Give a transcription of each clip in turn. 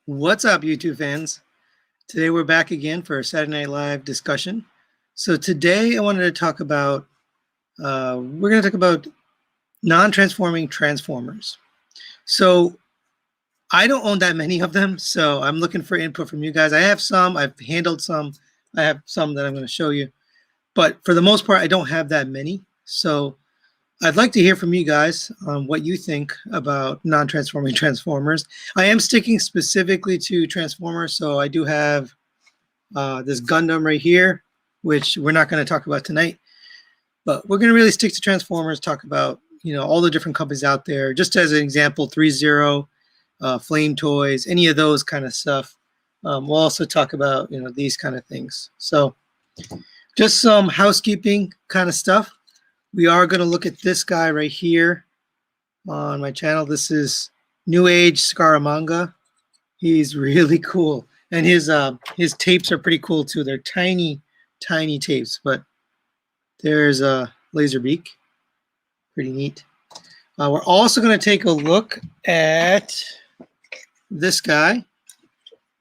What's up, YouTube fans? Today we're back again for a Saturday Night Live discussion. So today I wanted to talk about, we're going to talk about non-transforming transformers. So I don't own that many of them, so I'm looking for input from you guys. I have some, I've handled some, I have some that I'm going to show you. But for the most part, I don't have that many. So I'd like to hear from you guys on what you think about non-transforming transformers. I am sticking specifically to Transformers, so I do have this Gundam right here, which we're not going to talk about tonight. But we're going to really stick to Transformers, talk about all the different companies out there. Just as an example, 3-Zero, Flame Toys, any of those kind of stuff. We'll also talk about these kind of things. So just some housekeeping kind of stuff. We are going to look at this guy right here on my channel. This is New Age Scaramanga. He's really cool. And his tapes are pretty cool too. They're tiny, tiny tapes, but there's a Laserbeak. Pretty neat. We're also going to take a look at this guy.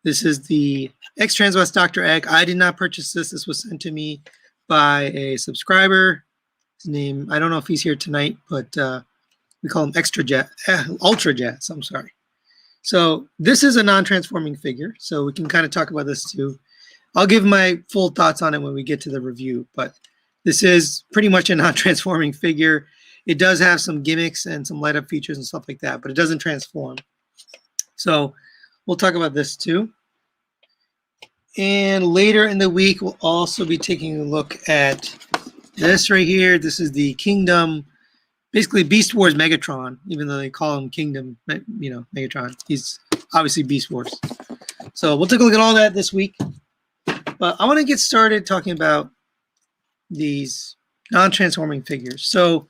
This is the X-Transwest Dr. Egg. I did not purchase this. This was sent to me by a subscriber. His name, I don't know if he's here tonight, but we call him Ultra Jazz, I'm sorry. So this is a non-transforming figure, so we can kind of talk about this too. I'll give my full thoughts on it when we get to the review, but this is pretty much a non-transforming figure. It does have some gimmicks and some light-up features and stuff like that, but it doesn't transform. So we'll talk about this too. And later in the week, we'll also be taking a look at this right here. This is the Kingdom, basically Beast Wars Megatron, even though they call him Kingdom, Megatron. He's obviously Beast Wars. So we'll take a look at all that this week. But I want to get started talking about these non-transforming figures. So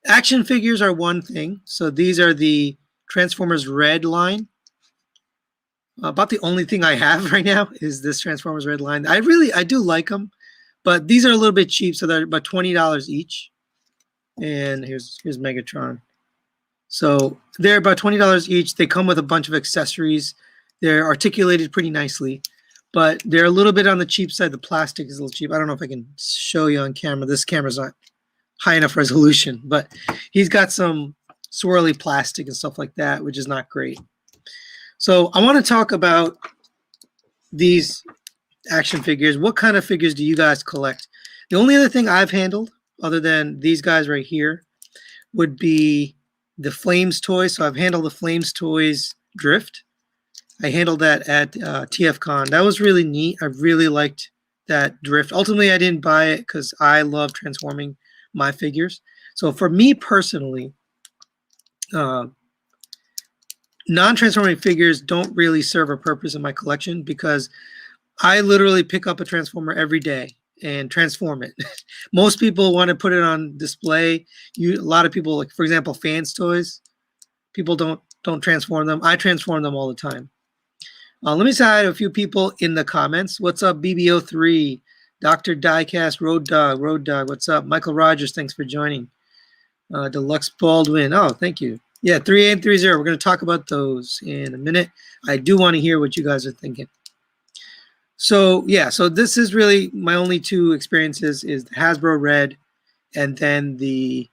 action figures are one thing. So these are the Transformers Red line. About the only thing I have right now is this Transformers Red line. I do like them. But these are a little bit cheap, so they're about $20 each. And here's Megatron. So they're about $20 each. They come with a bunch of accessories. They're articulated pretty nicely, but they're a little bit on the cheap side. The plastic is a little cheap. I don't know if I can show you on camera. This camera's not high enough resolution, but he's got some swirly plastic and stuff like that, which is not great. So I want to talk about these action figures. What kind of figures do you guys collect? The only other thing I've handled other than these guys right here would be the Flames toys. So I've handled the Flames toys Drift. I handled that at TFCon. That was really neat. I really liked that Drift. Ultimately, I didn't buy it because I love transforming my figures. So for me personally, non-transforming figures don't really serve a purpose in my collection because I literally pick up a Transformer every day and transform it. Most people want to put it on display. A lot of people, like for example, Fans toys, people don't transform them. I transform them all the time. Let me say hi to a few people in the comments. What's up, BB03, Dr. Diecast, Road Dog. What's up, Michael Rogers? Thanks for joining. Deluxe Baldwin. Oh, thank you. Yeah, 3830. We're going to talk about those in a minute. I do want to hear what you guys are thinking. So yeah, so this is really my only two experiences is the Hasbro Red and then the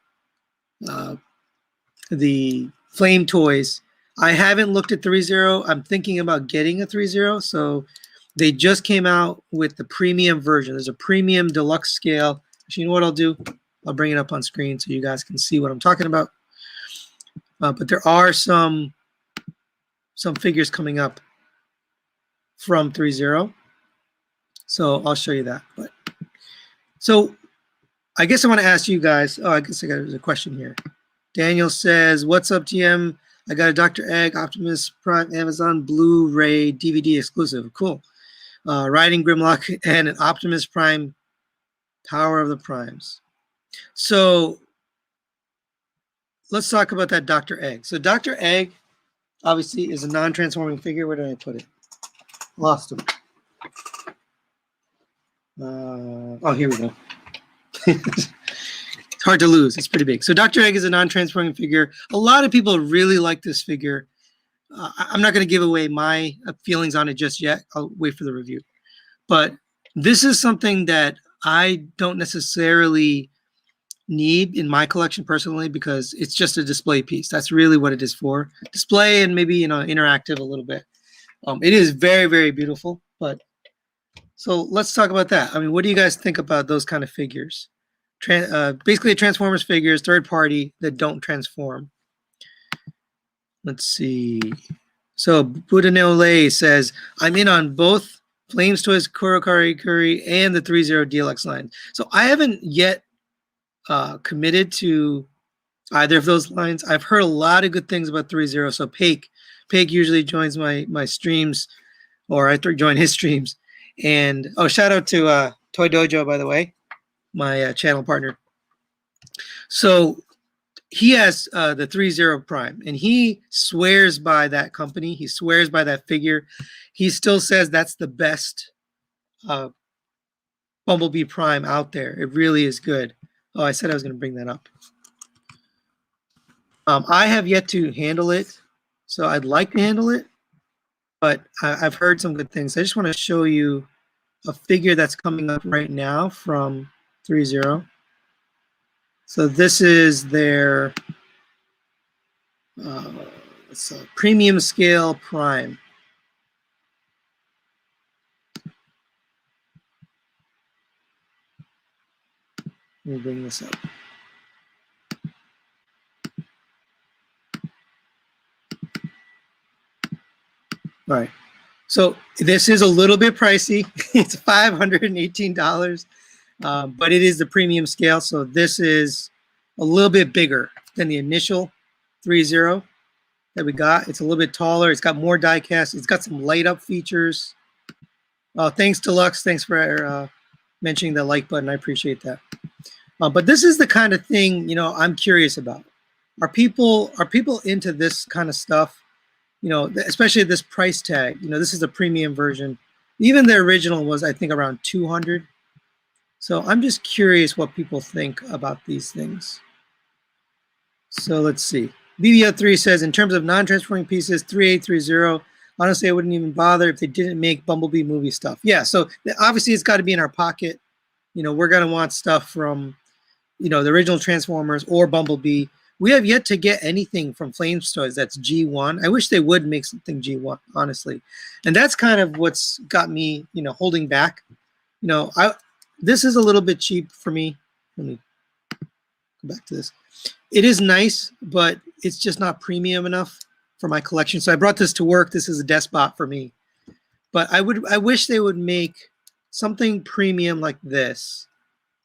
Flame Toys. I haven't looked at 3-Zero. I'm thinking about getting a 3-Zero. So they just came out with the premium version. There's a premium deluxe scale. Actually, you know what I'll do? I'll bring it up on screen so you guys can see what I'm talking about. But there are some figures coming up from 3-Zero. So I'll show you that. But so I guess I want to ask you guys. Oh, I guess I got a question here. Daniel says, "What's up, GM? I got a Dr. Egg Optimus Prime Amazon Blu-ray DVD exclusive. Cool. Riding Grimlock and an Optimus Prime Power of the Primes." So let's talk about that Dr. Egg. So Dr. Egg obviously is a non-transforming figure. Where did I put it? Lost him. Oh, here we go. It's hard to lose. It's pretty big. So Dr. Egg is a non-transforming figure. A lot of people really like this figure. I'm not going to give away my feelings on it just yet. I'll wait for the review. But this is something that I don't necessarily need in my collection personally, because it's just a display piece. That's really what it is for. Display and maybe, interactive a little bit. It is very, very beautiful. But so let's talk about that. I mean, what do you guys think about those kind of figures? Basically, Transformers figures, third party, that don't transform. Let's see. So Budanole says, I'm in on both Flames Toys Kurokari and the 3-0 DLX line. So I haven't yet committed to either of those lines. I've heard a lot of good things about 3-0. So Paik usually joins my streams, or I join his streams. And shout out to Toy Dojo, by the way, my channel partner. So he has the 3-0 Prime, and he swears by that company. He swears by that figure. He still says that's the best Bumblebee Prime out there. It really is good. Oh, I said I was going to bring that up. I have yet to handle it, so I'd like to handle it, but I've heard some good things. I just want to show you a figure that's coming up right now from 3-0. So this is their it's a premium scale Prime. Let me bring this up. All right. So this is a little bit pricey. It's $518, but it is the premium scale. So this is a little bit bigger than the initial 3-0 that we got. It's a little bit taller. It's got more die cast. It's got some light up features. Thanks, Deluxe. Thanks for mentioning the like button. I appreciate that. But this is the kind of thing, I'm curious about. Are people into this kind of stuff? Especially this price tag. This is the premium version. Even the original was, I think, around 200. So I'm just curious what people think about these things. So let's see. BBO3 says, in terms of non-transforming pieces, 3830, honestly, I wouldn't even bother if they didn't make Bumblebee movie stuff. Yeah, so obviously it's got to be in our pocket. We're going to want stuff from, the original Transformers or Bumblebee. We have yet to get anything from Flames Toys that's G1. I wish they would make something G1, honestly. And that's kind of what's got me, holding back. This is a little bit cheap for me. Let me go back to this. It is nice, but it's just not premium enough for my collection. So I brought this to work. This is a despot for me. But I wish they would make something premium like this,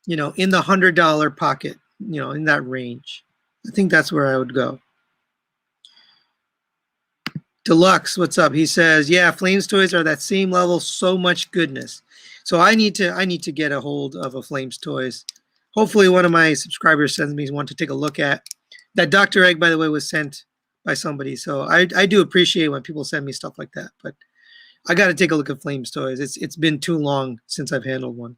in the $100 pocket, in that range. I think that's where I would go. Deluxe, what's up? He says, yeah, Flames Toys are that same level, so much goodness. So I need to get a hold of a Flames Toys. Hopefully one of my subscribers sends me one to take a look at. That Dr. Egg, by the way, was sent by somebody. So I do appreciate when people send me stuff like that. But I got to take a look at Flames Toys. It's been too long since I've handled one.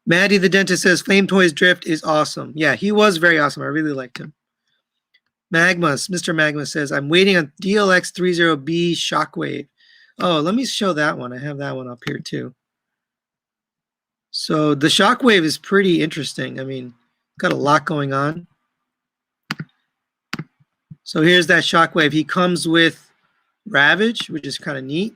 Maddie the Dentist says, Flame Toys Drift is awesome. Yeah, he was very awesome. I really liked him. Mr. Magma says, I'm waiting on DLX 30B Shockwave. Oh, let me show that one. I have that one up here too. So the Shockwave is pretty interesting. I mean, got a lot going on. So here's that Shockwave. He comes with Ravage, which is kind of neat.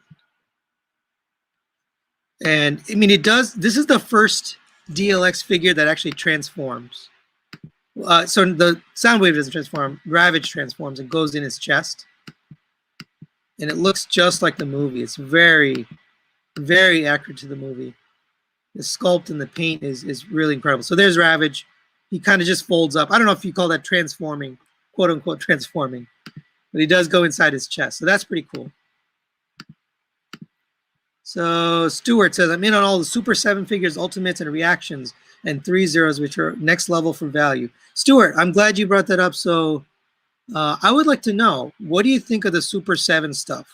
And I mean, this is the first DLX figure that actually transforms. So the Soundwave doesn't transform. Ravage transforms and goes in his chest. And it looks just like the movie. It's very, very accurate to the movie. The sculpt and the paint is really incredible. So there's Ravage. He kind of just folds up. I don't know if you call that transforming, quote unquote transforming, but he does go inside his chest. So that's pretty cool. So Stuart says, I'm in on all the Super 7 figures, Ultimates, and Reactions, and 3-0s, which are next level for value. Stuart, I'm glad you brought that up. So I would like to know, what do you think of the Super 7 stuff?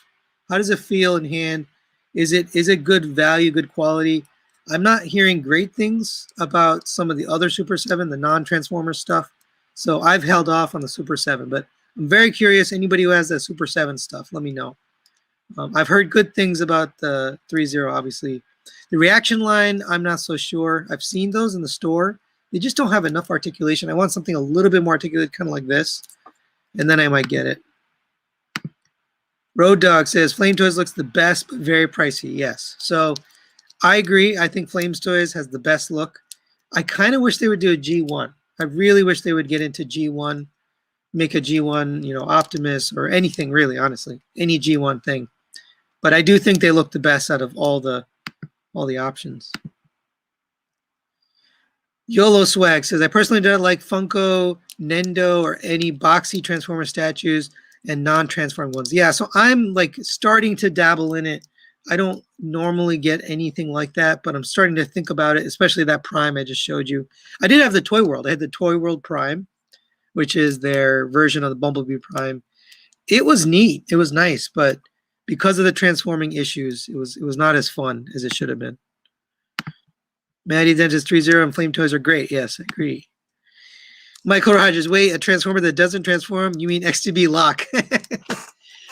How does it feel in hand? Is it good value, good quality? I'm not hearing great things about some of the other Super 7, the non-Transformer stuff. So I've held off on the Super 7, but I'm very curious. Anybody who has that Super 7 stuff, let me know. I've heard good things about the 3.0, obviously. The reaction line, I'm not so sure. I've seen those in the store. They just don't have enough articulation. I want something a little bit more articulated, kind of like this, and then I might get it. Road Dog says, Flame Toys looks the best, but very pricey. Yes. So I agree. I think Flames Toys has the best look. I kind of wish they would do a G1. I really wish they would get into G1, make a G1, you know, Optimus or anything really, honestly, any G1 thing. But I do think they look the best out of all the options. YOLO Swag says, I personally don't like Funko, Nendo, or any boxy Transformer statues and non-transformed ones. Yeah, so I'm like starting to dabble in it. I don't normally get anything like that, but I'm starting to think about it, especially that Prime I just showed you. I did have the Toy World. I had the Toy World Prime, which is their version of the Bumblebee Prime. It was neat. It was nice, but because of the transforming issues, it was not as fun as it should have been. Maddie Dentist 3.0 and Flame Toys are great. Yes, I agree. Michael Rogers, wait, a Transformer that doesn't transform? You mean XTB Lock?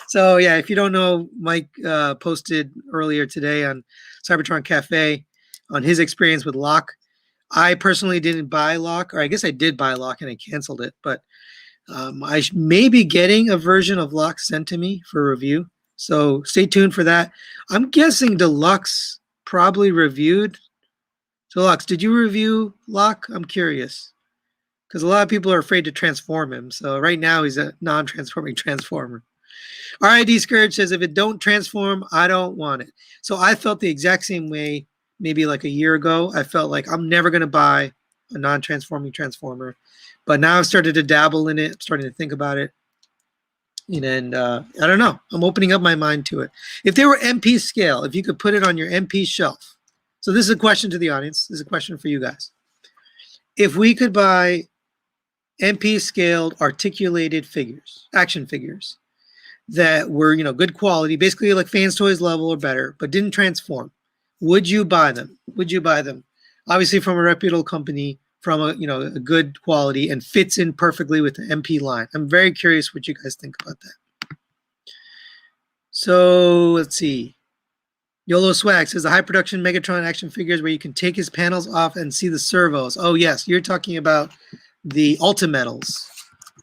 So yeah, if you don't know, Mike posted earlier today on Cybertron Cafe on his experience with Lock. I personally didn't buy Lock, or I guess I did buy Lock and I canceled it, but I may be getting a version of Lock sent to me for review. So stay tuned for that. I'm guessing Deluxe probably reviewed. Deluxe, did you review Lock? I'm curious. Because a lot of people are afraid to transform him. So right now he's a non-transforming Transformer. RID Scourge says, if it don't transform, I don't want it. So I felt the exact same way maybe like a year ago. I felt like I'm never going to buy a non-transforming Transformer. But now I've started to dabble in it. I'm starting to think about it. And I don't know. I'm opening up my mind to it. If they were MP scale, if you could put it on your MP shelf. So this is a question to the audience. This is a question for you guys. If we could buy MP scaled articulated figures, action figures that were, you know, good quality, basically like Fans Toys level or better, but didn't transform, would you buy them? Would you buy them? Obviously from a reputable company, from a, you know, a good quality and fits in perfectly with the MP line. I'm very curious what you guys think about that. So let's see. YOLO Swag says the high production Megatron action figures where you can take his panels off and see the servos. Oh yes, you're talking about the Ultimetals.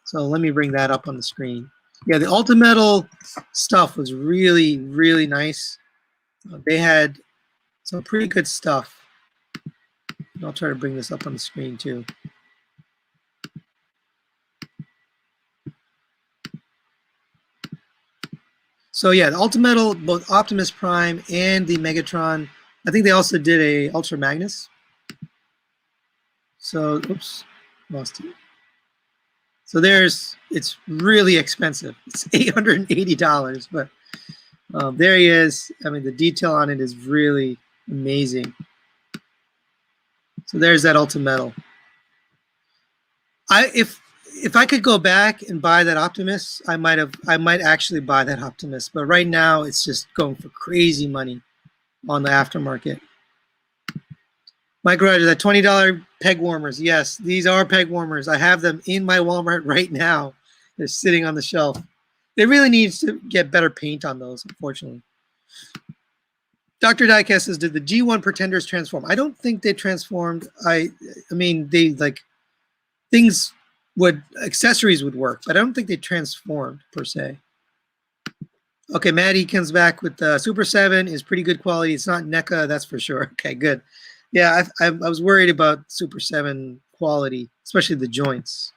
So let me bring that up on the screen. Yeah, the Ultimetal stuff was really, really nice. They had some pretty good stuff. I'll try to bring this up on the screen too. So yeah, the Ultimetal, both Optimus Prime and the Megatron. I think they also did a Ultra Magnus. So, oops, lost it. So it's really expensive. It's $880, but there he is. I mean, the detail on it is really amazing. So there's that Ultimetal. If I could go back and buy that Optimus, I might actually buy that Optimus. But right now, it's just going for crazy money on the aftermarket. Mike Rogers, that $20 peg warmers. Yes, these are peg warmers. I have them in my Walmart right now. They're sitting on the shelf. They really need to get better paint on those, unfortunately. Dr. Diecast says, did the G1 Pretenders transform? I don't think they transformed. I mean, they like things would, accessories would work, but I don't think they transformed per se. Okay, Maddie comes back with Super 7 is pretty good quality. It's not NECA, that's for sure. Okay, good. Yeah, I was worried about Super 7 quality, especially the joints.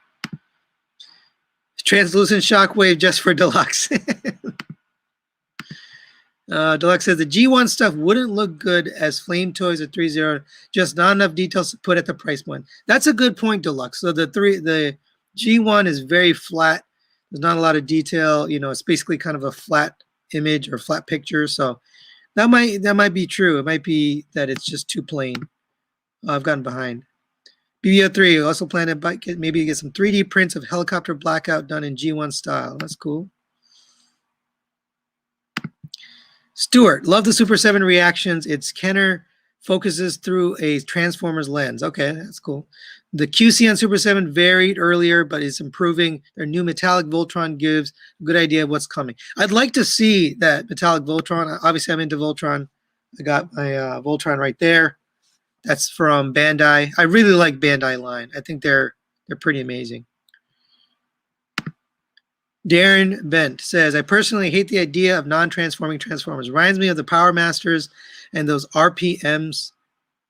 Translucent Shockwave just for Deluxe. Deluxe says the G1 stuff wouldn't look good as Flame Toys or 3.0, just not enough details to put at the price point. That's a good point, Deluxe. So the G1 is very flat. There's not a lot of detail. You know, it's basically kind of a flat image or flat picture. So that might be true. It might be that it's just too plain. I've gotten behind. BBO3 also plan to maybe get some 3D prints of Helicopter Blackout done in G1 style. That's cool. Stuart, love the Super 7 reactions. It's Kenner focuses through a Transformers lens. Okay, that's cool. The QC on Super 7 varied earlier, but is improving. Their new metallic Voltron gives a good idea of what's coming. I'd like to see that metallic Voltron. Obviously, I'm into Voltron. I got my Voltron right there. That's from Bandai. I really like Bandai line. I think they're pretty amazing. Darren Bent says, I personally hate the idea of non-transforming Transformers. Reminds me of the Power Masters and those RPMs.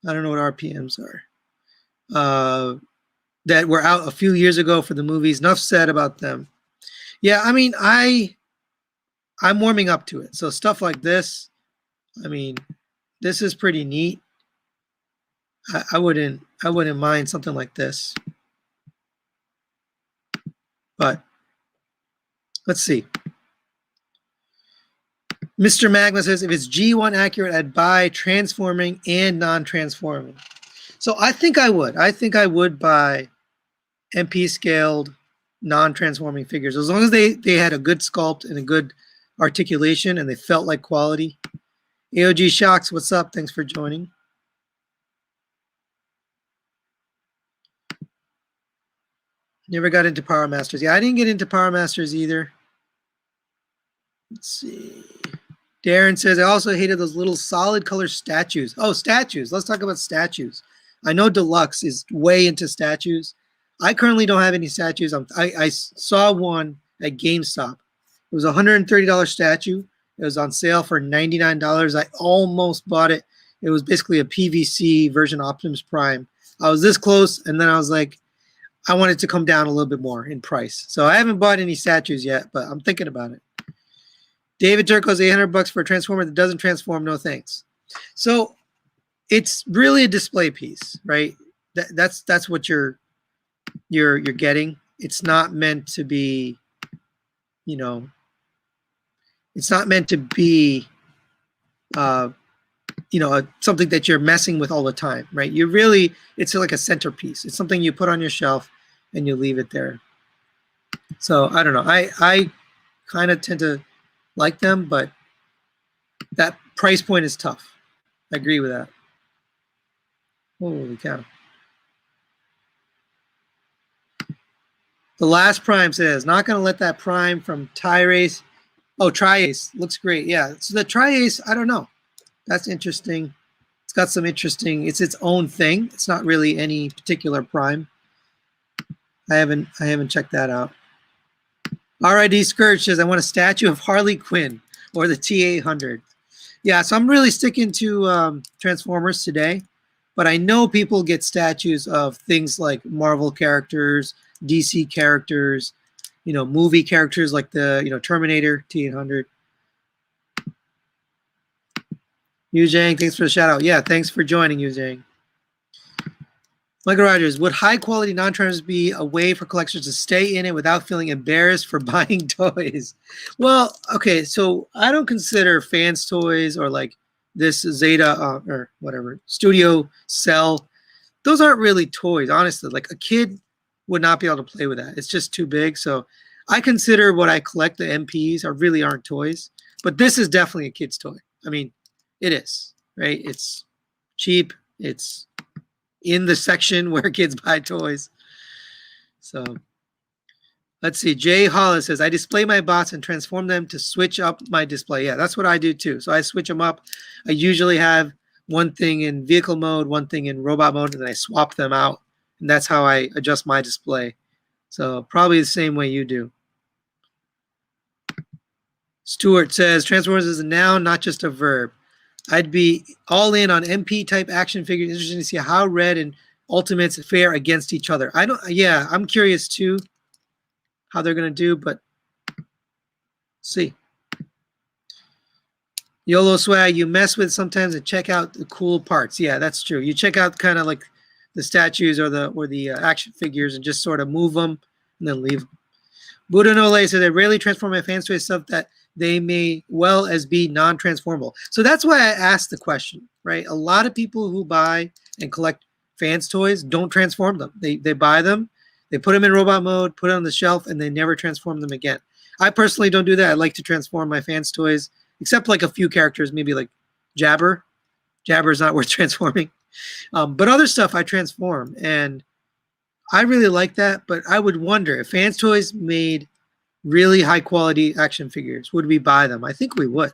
I don't know what RPMs are. That were out a few years ago for the movies. Enough said about them. Yeah, I mean, I'm warming up to it. So stuff like this, I mean, this is pretty neat. I wouldn't mind something like this. But let's see. Mr. Magma says, if it's G1 accurate, I'd buy transforming and non-transforming. So I think I would. I think I would buy MP scaled non-transforming figures as long as they had a good sculpt and a good articulation and they felt like quality. AOG Shocks, what's up? Thanks for joining. Never got into Power Masters. Yeah, I didn't get into Power Masters either. Let's see. Darren says, I also hated those little solid color statues. Oh, statues. Let's talk about statues. I know Deluxe is way into statues. I currently don't have any statues. I saw one at GameStop. It was a $130 statue. It was on sale for $99. I almost bought it. It was basically a PVC version of Optimus Prime. I was this close, and then I was like, I want it to come down a little bit more in price. So I haven't bought any statues yet, but I'm thinking about it. David Turco's $800 for a transformer that doesn't transform. No thanks. So it's really a display piece, right? That's what you're getting. It's not meant to be, you know, it's not meant to be, you know, something that you're messing with all the time, right? You really, it's like a centerpiece. It's something you put on your shelf and you leave it there. So I don't know. I kind of tend to like them, but that price point is tough. I agree with that. Holy cow. The last Prime says, not going to let that Prime from Tri-Ace. Oh, Tri-Ace looks great. Yeah. So the Tri-Ace, I don't know. That's interesting. It's got some interesting, it's its own thing. It's not really any particular Prime. I haven't checked that out. RID Scourge says, I want a statue of Harley Quinn or the T-800. Yeah, so I'm really sticking to Transformers today, but I know people get statues of things like Marvel characters, DC characters, you know, movie characters like the, you know, Terminator, T-800. Yu Zhang, thanks for the shout out. Yeah, thanks for joining, Yu Zhang. Michael Rogers, would high quality non-transfers be a way for collectors to stay in it without feeling embarrassed for buying toys? Well, okay, so I don't consider fans toys or like this Zeta or whatever, Studio Cell. Those aren't really toys, honestly. Like a kid would not be able to play with that. It's just too big. So I consider what I collect, the MPs, really aren't toys. But this is definitely a kid's toy. I mean, it is, right? It's cheap. It's in the section where kids buy toys. So let's see. Jay Hollis says, I display my bots and transform them to switch up my display. Yeah, that's what I do too. So I switch them up. I usually have one thing in vehicle mode, one thing in robot mode, and then I swap them out. And that's how I adjust my display. So probably the same way you do. Stuart says, Transformers is a noun, not just a verb. I'd be all in on MP type action figures. Interesting to see how Red and Ultimates fare against each other. Yeah, I'm curious too how they're going to do, but see. YOLO Swag, you mess with sometimes and check out the cool parts. Yeah, that's true. You check out kind of like the statues or the action figures and just sort of move them and then leave them. Buddha Nole says, I rarely transform my fans to stuff that they may well as be non-transformable. So that's why I asked the question, right? A lot of people who buy and collect fans toys don't transform them. They buy them, they put them in robot mode, put it on the shelf, and they never transform them again. I personally don't do that. I like to transform my fans toys, except like a few characters, maybe like Jabber. Jabber is not worth transforming. But other stuff I transform, and I really like that. But I would wonder if Fans Toys made really high quality action figures, would we buy them? I think we would.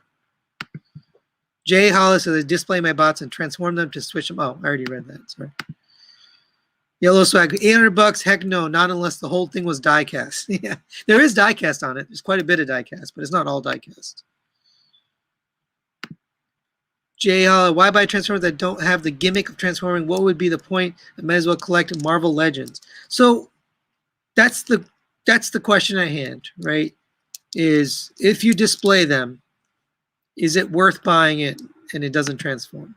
Jay Hollis says, I display my bots and transform them to switch them. Oh, I already read that. Sorry. Yellow Swag, $800. Heck no, not unless the whole thing was die-cast. Yeah, there is die-cast on it. There's quite a bit of die-cast, but it's not all die-cast. Jay Hollis, why buy Transformers that don't have the gimmick of transforming? What would be the point? I might as well collect Marvel Legends. So that's the question at hand, right? Is if you display them, is it worth buying it and it doesn't transform?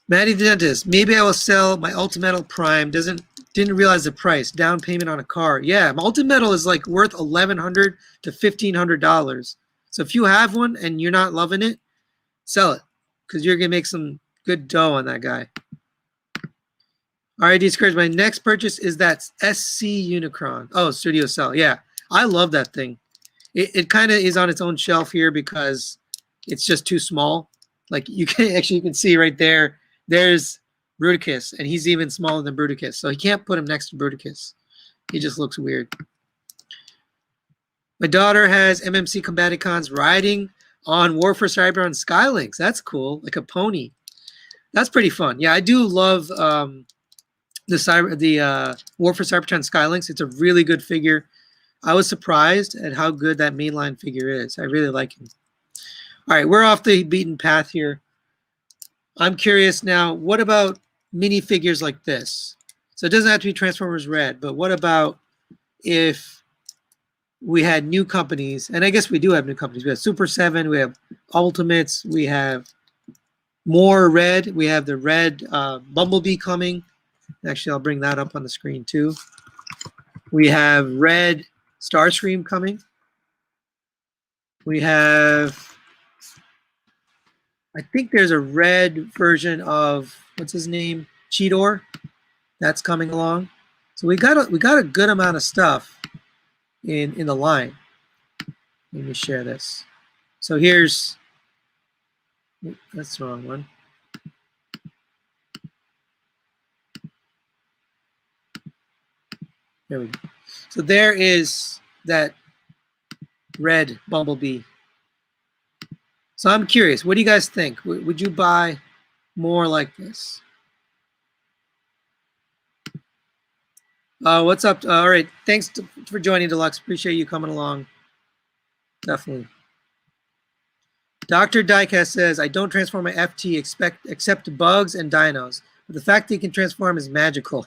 Maddie the Dentist, maybe I will sell my Ultimetal Prime. Didn't realize the price. Down payment on a car. Yeah, Ultimetal is like worth $1,100 to $1,500. So if you have one and you're not loving it, sell it because you're gonna make some good dough on that guy. RID Scourge, my next purchase is that SC Unicron. Oh, Studio Cell. Yeah, I love that thing. It kind of is on its own shelf here because it's just too small. Like you can see right there, there's Bruticus, and he's even smaller than Bruticus. So you can't put him next to Bruticus. He just looks weird. My daughter has MMC Combaticons riding on War for Cybertron Skylinks. That's cool, like a pony. That's pretty fun. Yeah, I do love the War for Cybertron Skylinks. It's a really good figure. I was surprised at how good that mainline figure is. I really like him. All right, we're off the beaten path here. I'm curious now, what about minifigures like this? So it doesn't have to be Transformers Red, but what about if we had new companies? And I guess we do have new companies. We have Super 7, we have Ultimates, we have more Red. We have the Red Bumblebee coming. Actually, I'll bring that up on the screen too. We have Red Starscream coming. We have, I think there's a red version of, what's his name? Cheetor. That's coming along. So we got a good amount of stuff in the line. Let me share this. So here's, that's the wrong one. There we go. So there is that Red Bumblebee. So I'm curious, what do you guys think? Would you buy more like this? What's up? All right, thanks for joining, Deluxe. Appreciate you coming along. Definitely. Dr. Diecast says, I don't transform my FT except bugs and dinos. But the fact that he can transform is magical.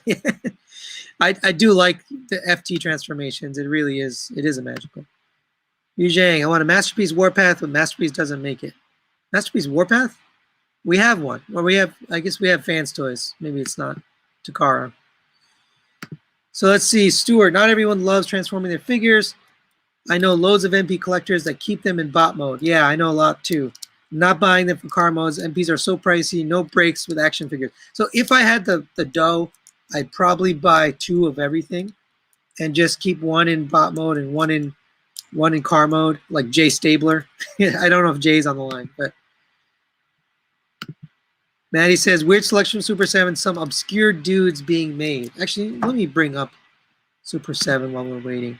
I do like the FT transformations. It really is. It is a magical. Yu Zhang, I want a Masterpiece Warpath, but Masterpiece doesn't make it. Masterpiece Warpath? We have one. Or we have, I guess we have Fans Toys. Maybe it's not Takara. So let's see. Stuart, not everyone loves transforming their figures. I know loads of MP collectors that keep them in bot mode. Yeah, I know a lot too. Not buying them for car modes. MPs are so pricey. No breaks with action figures. So if I had the dough, I'd probably buy 2 of everything and just keep one in bot mode and one in car mode, like Jay Stabler. I don't know if Jay's on the line, but Maddie says, weird selection of Super 7, some obscure dudes being made. Actually, let me bring up Super 7 while we're waiting.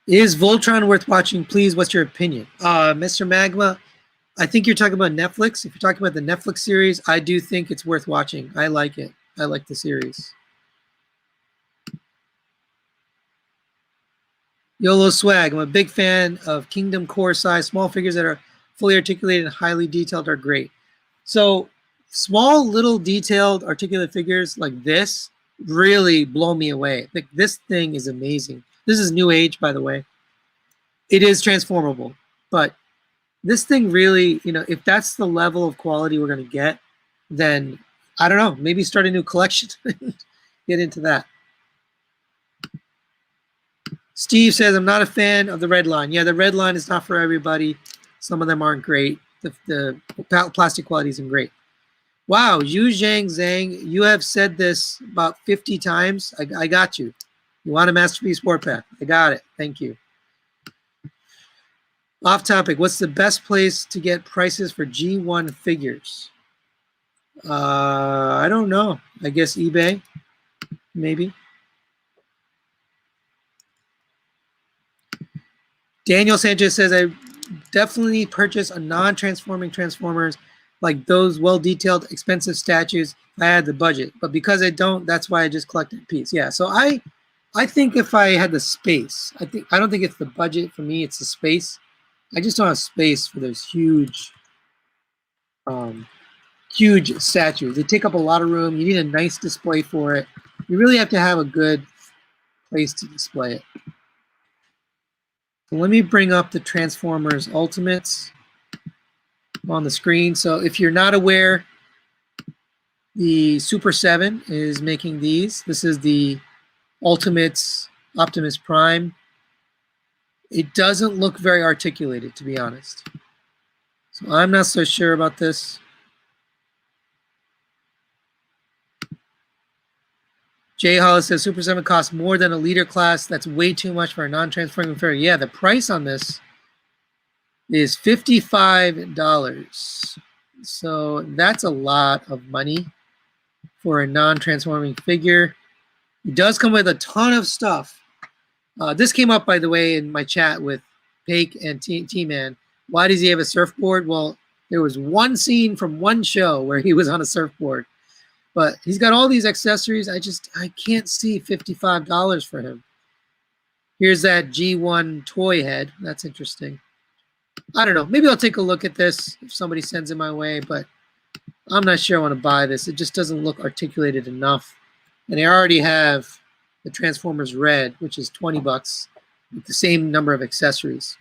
Is Voltron worth watching? Please, what's your opinion? Mr. Magma, I think you're talking about Netflix. If you're talking about the Netflix series, I do think it's worth watching. I like it. I like the series. YOLO Swag, I'm a big fan of Kingdom Core size. Small figures that are fully articulated and highly detailed are great. So small, little detailed articulate figures like this really blow me away. Like this thing is amazing. This is New Age, by the way. It is transformable, but this thing really, you know, if that's the level of quality we're going to get, then I don't know, maybe start a new collection. Get into that. Steve says, I'm not a fan of the red line. Yeah, the red line is not for everybody. Some of them aren't great. The plastic quality isn't great. Wow, Yu Zhang, you have said this about 50 times. I got you. You want a Masterpiece Warpath? I got it. Thank you. Off topic, what's the best place to get prices for G1 figures? I don't know. I guess eBay, maybe. Daniel Sanchez says, I definitely purchase a non-transforming Transformers, like those well-detailed, expensive statues if I had the budget. But because I don't, that's why I just collected a piece. Yeah, so I think if I had the space, I don't think it's the budget for me, it's the space. I just don't have space for those huge huge statues. They take up a lot of room. You need a nice display for it. You really have to have a good place to display it. So let me bring up the Transformers Ultimates on the screen. So if you're not aware, the Super 7 is making these. This is the Ultimates Optimus Prime. It doesn't look very articulated, to be honest. So I'm not so sure about this. Jay Hollis says Super 7 costs more than a leader class. That's way too much for a non-transforming figure. Yeah, the price on this is $55. So that's a lot of money for a non-transforming figure. It does come with a ton of stuff. This came up, by the way, in my chat with Pake and T-Man. Why does he have a surfboard? Well, there was one scene from one show where he was on a surfboard. But he's got all these accessories. I can't see $55 for him. Here's that G1 toy head. That's interesting. I don't know. Maybe I'll take a look at this if somebody sends it my way, but I'm not sure I want to buy this. It just doesn't look articulated enough. And I already have the Transformers Red, which is 20 bucks with the same number of accessories.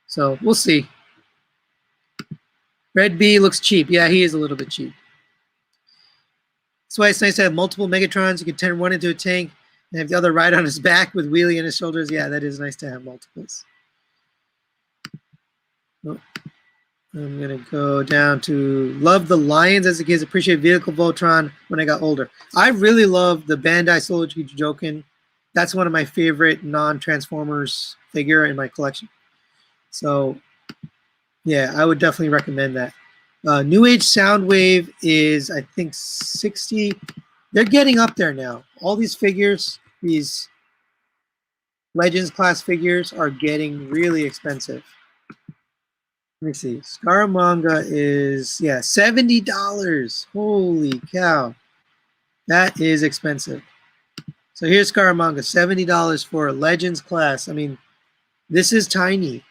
So we'll see. Red B looks cheap. Yeah, he is a little bit cheap. That's why it's nice to have multiple Megatrons. You can turn one into a tank and have the other ride on his back with Wheelie on his shoulders. Yeah, that is nice to have multiples. Oh, I'm going to go down to love the Lions as a kid. Appreciate Vehicle Voltron when I got older. I really love the Bandai Soul Jokin. That's one of my favorite non-Transformers figure in my collection. So, yeah, I would definitely recommend that. New Age Soundwave is, I think, 60. They're getting up there now. All these figures, these Legends class figures, are getting really expensive. Let me see. Scaramanga is, yeah, $70. Holy cow. That is expensive. So here's Scaramanga, $70 for a Legends class. I mean, this is tiny.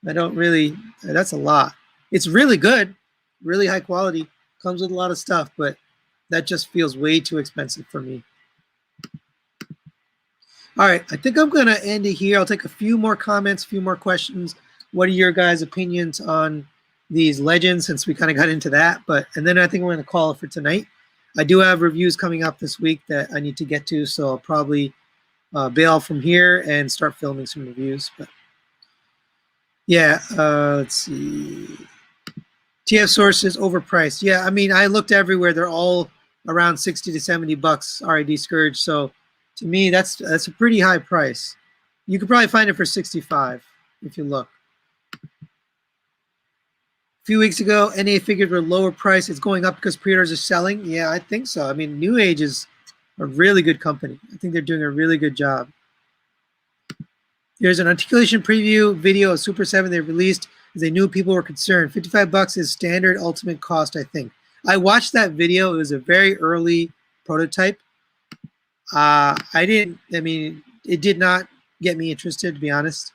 That's a lot. It's really good. Really high quality, comes with a lot of stuff, but that just feels way too expensive for me. All right, I think I'm going to end it here. I'll take a few more comments, a few more questions. What are your guys' opinions on these Legends, since we kind of got into that? And then I think we're going to call it for tonight. I do have reviews coming up this week that I need to get to, so I'll probably bail from here and start filming some reviews. But yeah, let's see. TF Source is overpriced. Yeah, I mean, I looked everywhere. They're all around 60 to 70 bucks, RID Scourge. So to me, that's a pretty high price. You could probably find it for 65 if you look. A few weeks ago, NA figures were lower price. It's going up because pre-orders are selling. Yeah, I think so. I mean, New Age is a really good company. I think they're doing a really good job. There's an articulation preview video of Super 7 they released. They knew people were concerned. 55 bucks is standard ultimate cost, I think. I watched that video. It was a very early prototype. It did not get me interested, to be honest.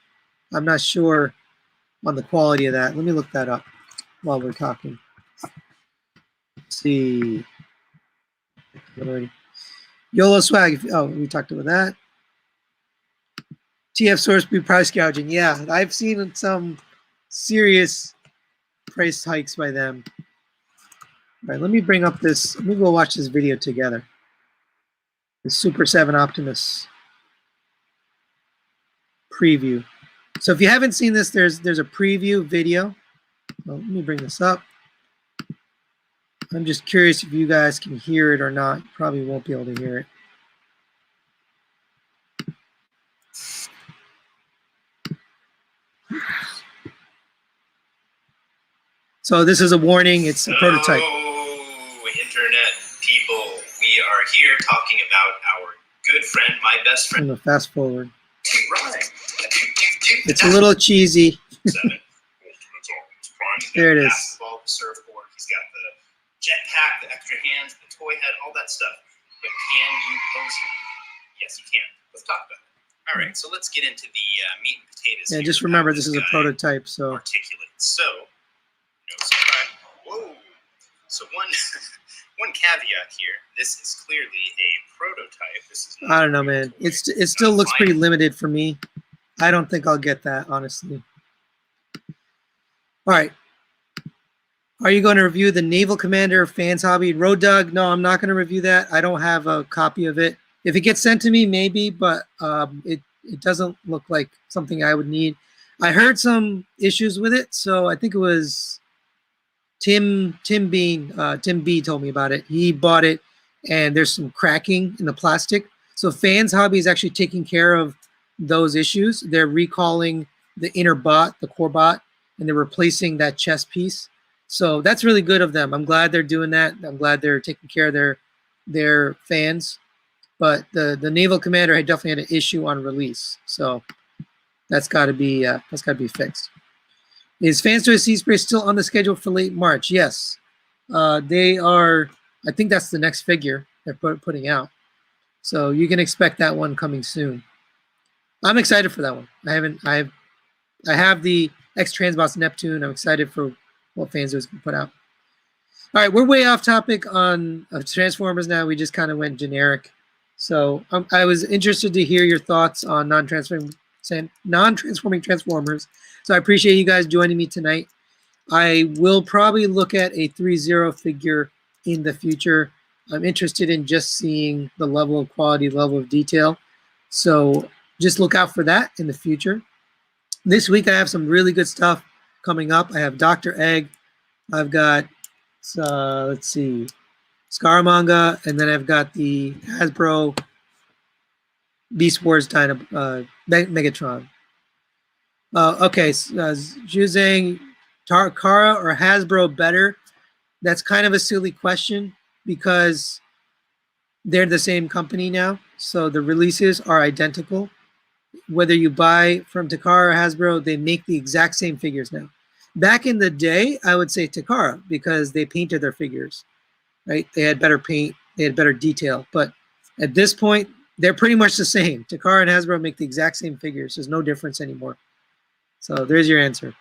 I'm not sure on the quality of that. Let me look that up while we're talking. Let's see. YOLO swag. Oh, we talked about that. TF Source be price gouging. Yeah, I've seen some serious price hikes by them. All right, let me bring up this. Let me go watch this video together. The Super 7 Optimus preview. So if you haven't seen this, there's a preview video. Well, let me bring this up. I'm just curious if you guys can hear it or not. You probably won't be able to hear it. So this is a warning. It's a prototype. Oh, internet people. We are here talking about our good friend, my best friend. I'm gonna fast forward. Right. It's a little cheesy. 7. There it is. Basketball, the surfboard. He's got the jetpack, the extra hands, the toy head, all that stuff. But can you pose him? Yes, you can. Let's talk about it. All right, so let's get into the meat and potatoes. Yeah, just remember this is a prototype, so articulate. So, no surprise. Whoa. So one caveat here. This is clearly a prototype. This is not I don't know, man. It still looks pretty limited for me. I don't think I'll get that, honestly. All right. Are you going to review the Naval Commander Fans Hobby Road Dog? No, I'm not going to review that. I don't have a copy of it. If it gets sent to me, maybe, but it doesn't look like something I would need. I heard some issues with it, so I think it was Tim B told me about it. He bought it, and there's some cracking in the plastic. So Fans Hobby is actually taking care of those issues. They're recalling the inner bot, the core bot, and they're replacing that chest piece. So that's really good of them. I'm glad they're doing that. I'm glad they're taking care of their fans. But the Naval Commander had definitely had an issue on release. So that's got to be fixed. Is Fans Toys Sea Spray still on the schedule for late March? Yes, they are. I think that's the next figure they're putting out. So you can expect that one coming soon. I'm excited for that one. I have the X Transbots Neptune. I'm excited for what Fans Toys can put out. All right, we're way off topic on Transformers now. We just kind of went generic. So I was interested to hear your thoughts on non-transforming Transformers. So I appreciate you guys joining me tonight. I will probably look at a 3-0 figure in the future. I'm interested in just seeing the level of quality, level of detail. So just look out for that in the future. This week I have some really good stuff coming up. I have Dr. Egg. I've got, let's see, Scaramanga, and then I've got the Hasbro Beast Wars Megatron. Okay, Zhuzang, Takara or Hasbro better? That's kind of a silly question because they're the same company now, so the releases are identical. Whether you buy from Takara or Hasbro, they make the exact same figures now. Back in the day, I would say Takara because they painted their figures, right? They had better paint, they had better detail. But at this point, they're pretty much the same. Takara and Hasbro make the exact same figures. There's no difference anymore. So there's your answer.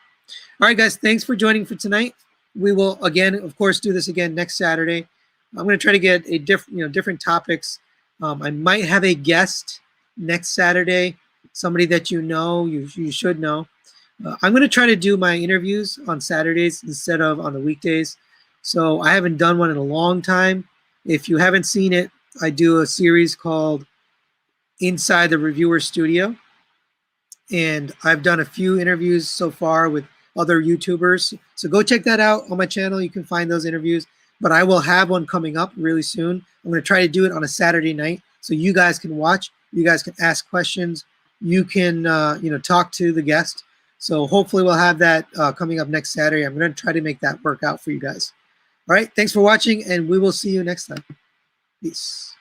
All right, guys, thanks for joining for tonight. We will, again, of course, do this again next Saturday. I'm going to try to get a different topics. I might have a guest next Saturday, somebody that you should know. I'm going to try to do my interviews on Saturdays instead of on the weekdays. So I haven't done one in a long time. If you haven't seen it, I do a series called Inside the Reviewer Studio. And I've done a few interviews so far with other YouTubers. So go check that out on my channel. You can find those interviews. But I will have one coming up really soon. I'm going to try to do it on a Saturday night so you guys can watch. You guys can ask questions. You can talk to the guest. So hopefully we'll have that coming up next Saturday. I'm going to try to make that work out for you guys. All right. Thanks for watching, and we will see you next time. Peace.